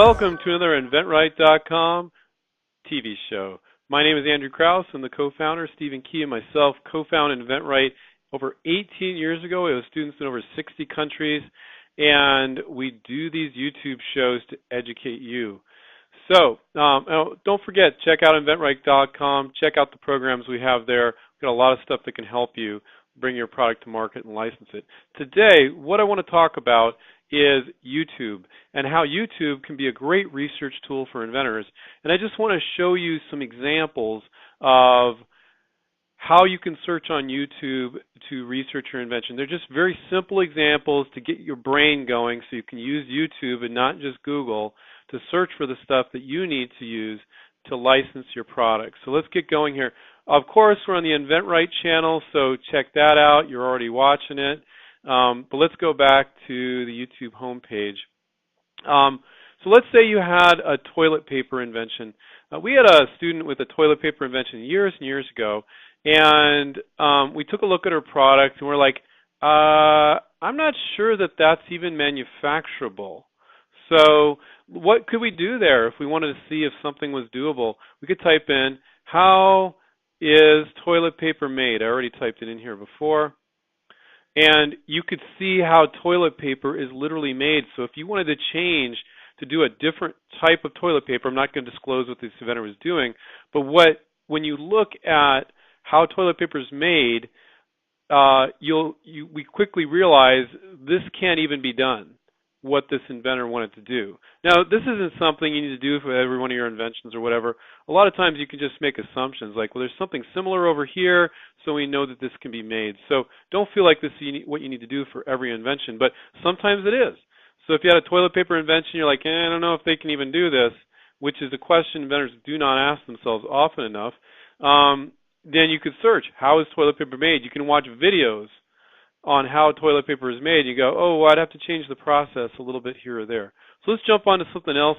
Welcome to another inventRight.com TV show. My name is Andrew Krauss, and the co-founder, Stephen Key, and myself co-founded inventRight over 18 years ago. We have students in over 60 countries, and we do these YouTube shows to educate you. So don't forget, check out inventRight.com. Check out the programs we have there. We've got a lot of stuff that can help you bring your product to market and license it. Today, what I want to talk about is YouTube and how YouTube can be a great research tool for inventors. And I just want to show you some examples of how you can search on YouTube to research your invention. They're just very simple examples to get your brain going so you can use YouTube and not just Google to search for the stuff that you need to use to license your product. So let's get going here. Of course, we're on the inventRight channel, so check that out. You're already watching it. But let's go back to the YouTube homepage. So let's say you had a toilet paper invention. We had a student with a toilet paper invention years and years ago, and we took a look at her product, and we're like, I'm not sure that that's even manufacturable. So what could we do there if we wanted to see if something was doable? We could type in, how is toilet paper made? I already typed it in here before. And you could see how toilet paper is literally made. So if you wanted to change to do a different type of toilet paper, I'm not going to disclose what this inventor was doing, but when you look at how toilet paper is made, we quickly realize this can't even be done, what this inventor wanted to do. Now, this isn't something you need to do for every one of your inventions or whatever. A lot of times you can just make assumptions like, well, there's something similar over here, so we know that this can be made. So don't feel like this is what you need to do for every invention, but sometimes it is. So if you had a toilet paper invention, you're like, I don't know if they can even do this, which is a question inventors do not ask themselves often enough, then you could search, how is toilet paper made? You can watch videos on how toilet paper is made. You go, oh, well, I'd have to change the process a little bit here or there. So let's jump on to something else.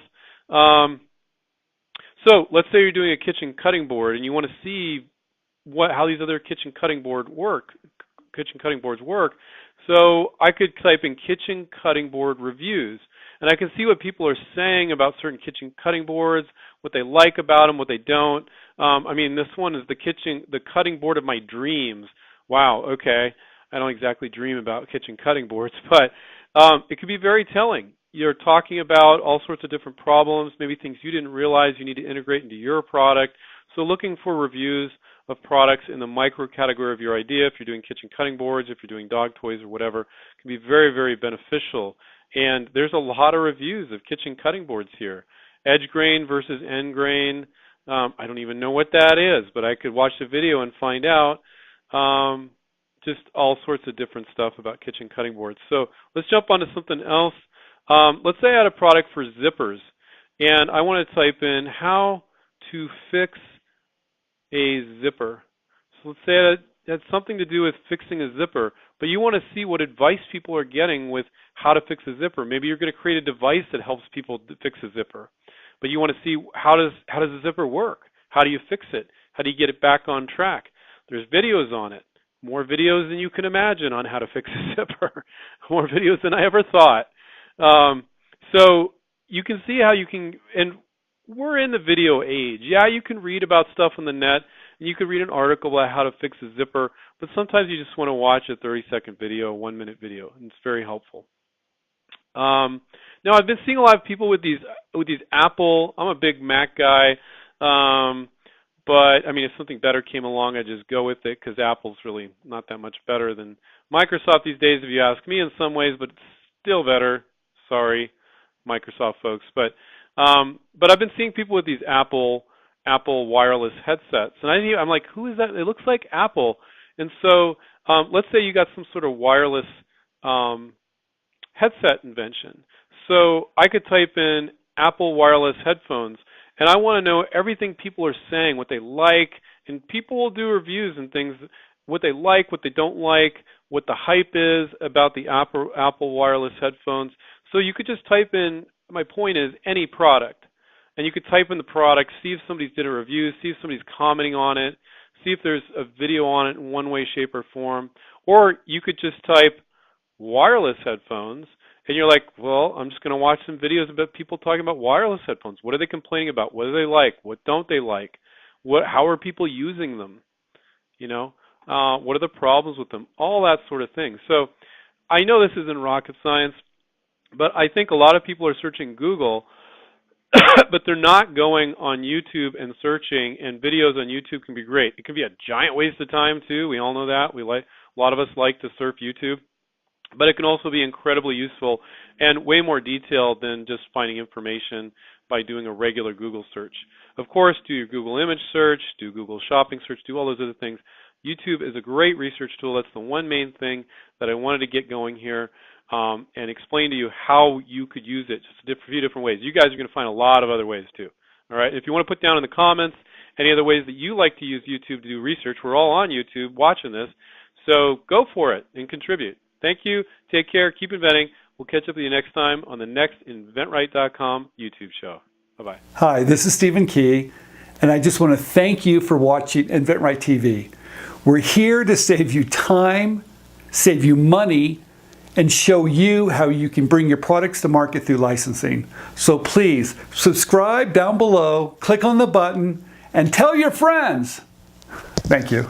So let's say you're doing a kitchen cutting board and you want to see how these other kitchen cutting boards work. So I could type in kitchen cutting board reviews, and I can see what people are saying about certain kitchen cutting boards, what they like about them, what they don't. This one is the cutting board of my dreams. Wow, okay. I don't exactly dream about kitchen cutting boards, but it could be very telling. You're talking about all sorts of different problems, maybe things you didn't realize you need to integrate into your product. So looking for reviews of products in the micro category of your idea, if you're doing kitchen cutting boards, if you're doing dog toys or whatever, can be very, very beneficial. And there's a lot of reviews of kitchen cutting boards here. Edge grain versus end grain. I don't even know what that is, but I could watch the video and find out. Just all sorts of different stuff about kitchen cutting boards. So let's jump on to something else. Let's say I had a product for zippers, and I want to type in how to fix a zipper. So let's say it had something to do with fixing a zipper, but you want to see what advice people are getting with how to fix a zipper. Maybe you're going to create a device that helps people fix a zipper, but you want to see how does a zipper work? How do you fix it? How do you get it back on track? There's videos on it. More videos than you can imagine on how to fix a zipper. More videos than I ever thought. So you can see how you can, and we're in the video age. Yeah, you can read about stuff on the net, and you can read an article about how to fix a zipper, but sometimes you just want to watch a 30-second video, a 1-minute video, and it's very helpful. Now, I've been seeing a lot of people with these Apple. I'm a big Mac guy. But, if something better came along, I'd just go with it because Apple's really not that much better than Microsoft these days, if you ask me in some ways, but it's still better. Sorry, Microsoft folks. But I've been seeing people with these Apple wireless headsets. And I'm like, who is that? It looks like Apple. And so let's say you got some sort of wireless headset invention. So I could type in Apple wireless headphones, and I want to know everything people are saying, what they like, and people will do reviews and things, what they like, what they don't like, what the hype is about the Apple wireless headphones. So you could just type in, my point is, any product. And you could type in the product, see if somebody's did a review, see if somebody's commenting on it, see if there's a video on it in one way, shape, or form. Or you could just type wireless headphones, And you're like, well, I'm just going to watch some videos about people talking about wireless headphones. What are they complaining about? What do they like? What don't they like? How are people using them? What are the problems with them? All that sort of thing. So I know this isn't rocket science, but I think a lot of people are searching Google, but they're not going on YouTube and searching, and videos on YouTube can be great. It can be a giant waste of time too. We all know that. A lot of us like to surf YouTube. But it can also be incredibly useful and way more detailed than just finding information by doing a regular Google search. Of course, do your Google image search, do Google shopping search, do all those other things. YouTube is a great research tool. That's the one main thing that I wanted to get going here and explain to you how you could use it just a few different ways. You guys are going to find a lot of other ways too. All right. If you want to put down in the comments any other ways that you like to use YouTube to do research, we're all on YouTube watching this. So go for it and contribute. Thank you. Take care. Keep inventing. We'll catch up with you next time on the next inventRight.com YouTube show. Bye-bye. Hi, this is Stephen Key, and I just want to thank you for watching InventRight TV. We're here to save you time, save you money, and show you how you can bring your products to market through licensing. So please subscribe down below, click on the button, and tell your friends. Thank you.